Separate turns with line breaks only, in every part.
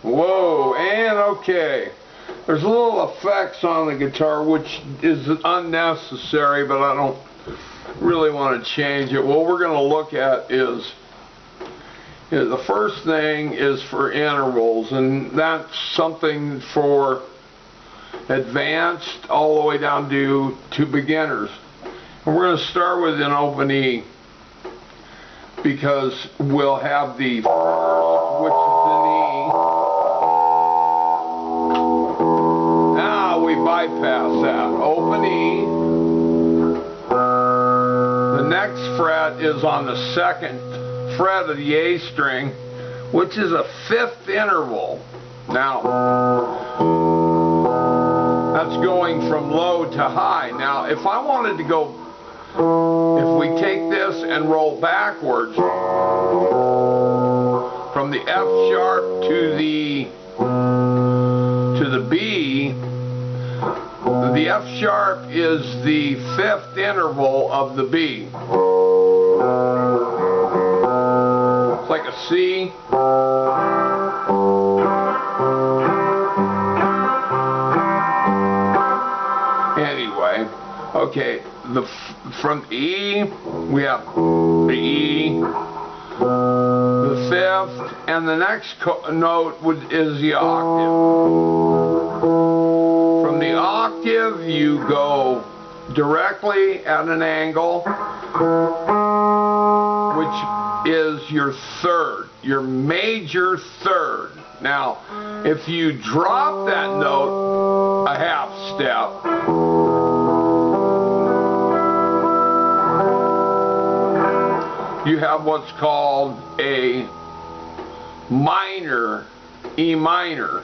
Whoa, and okay. There's little effects on the guitar which is unnecessary, but I don't really want to change it. What we're going to look at is the first thing is for intervals, and that's something for advanced all the way down to beginners. And we're going to start with an open E because we'll have the first, which is an E. Now we bypass that. Open E. The next fret is on the second fret of the A string, which is a fifth interval. Now, that's going from low to high. Now, if I wanted to go, if we take this and roll backwards from the F sharp to the B, the F sharp is the fifth interval of the B. It's like a C. Anyway, okay, from E, we have the E, the fifth, and the next note is the octave. From the octave, you go directly at an angle, which is your third, your major third. Now, if you drop that note a half step, you have what's called a minor, E minor.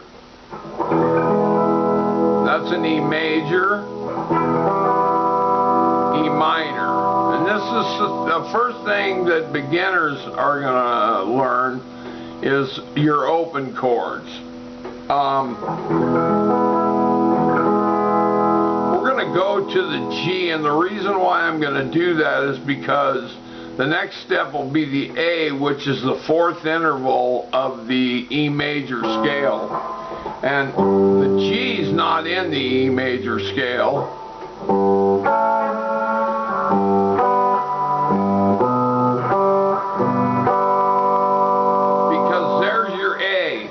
That's an E major, E minor. And this is the first thing that beginners are going to learn is your open chords. We're going to go to the G, and the reason why I'm going to do that is because the next step will be the A, which is the fourth interval of the E major scale. And the G is not in the E major scale. Because there's your A.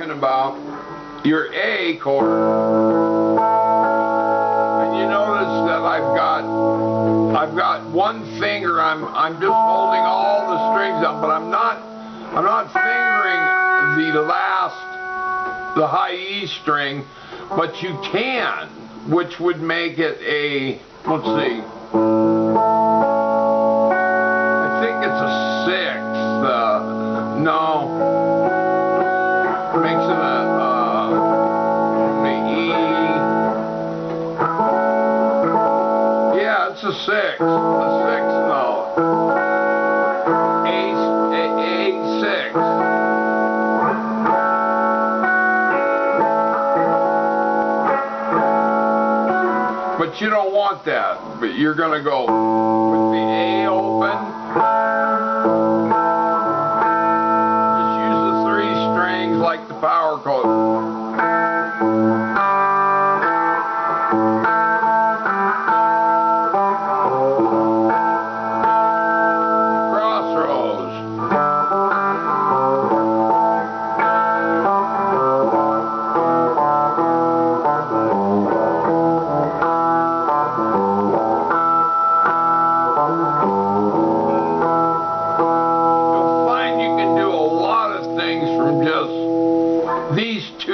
About your A chord, and you notice that I've got one finger. I'm just holding all the strings up, but I'm not fingering the high E string, but you can, which would make it a, let's see, I think it's a sixth. No. Makes it the E. Yeah, it's a sixth note. A6. But you don't want that. But you're gonna go with the A open. Like the power chord.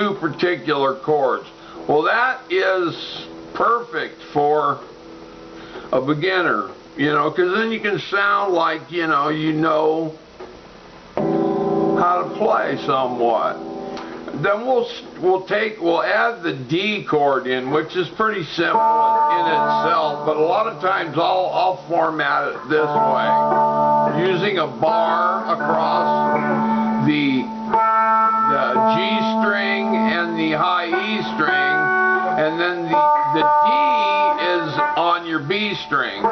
2 particular chords. Well, that is perfect for a beginner, you know, because then you can sound like, you know how to play somewhat. Then we'll add the D chord in, which is pretty simple in itself, but a lot of times I'll format it this way, using a bar across the G string and the high E string, and then the D is on your B string.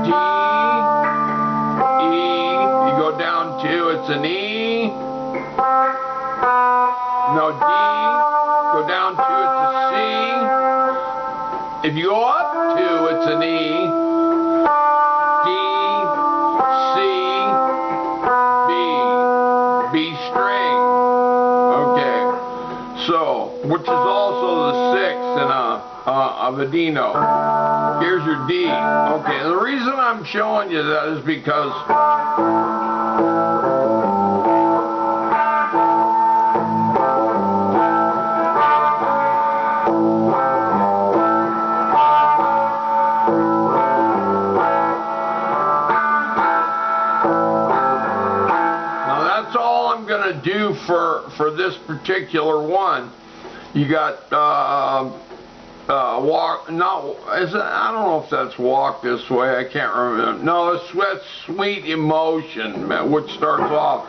D, E, you go down 2, it's an E. No, D, go down 2, it's a C. If you go up 2, it's an E. D, C, B string. Okay, so, which is also the 6th in a D note. Here's your D. Okay, the reason I'm showing you that is because that's all I'm going to do for this particular one. You got walk, not, I don't know if that's Walk This Way, I can't remember. No, that's Sweet Emotion, which starts off.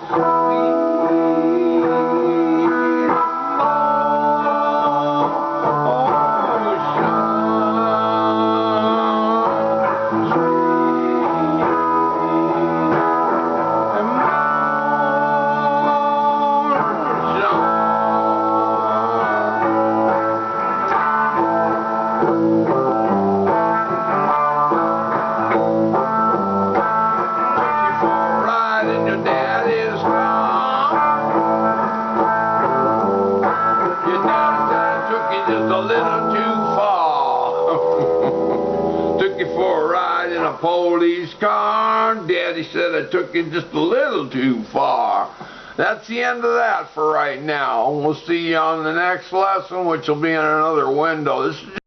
Police car, Daddy said I took it just a little too far. That's the end of that for right now. We'll see you on the next lesson, which will be in another window. This is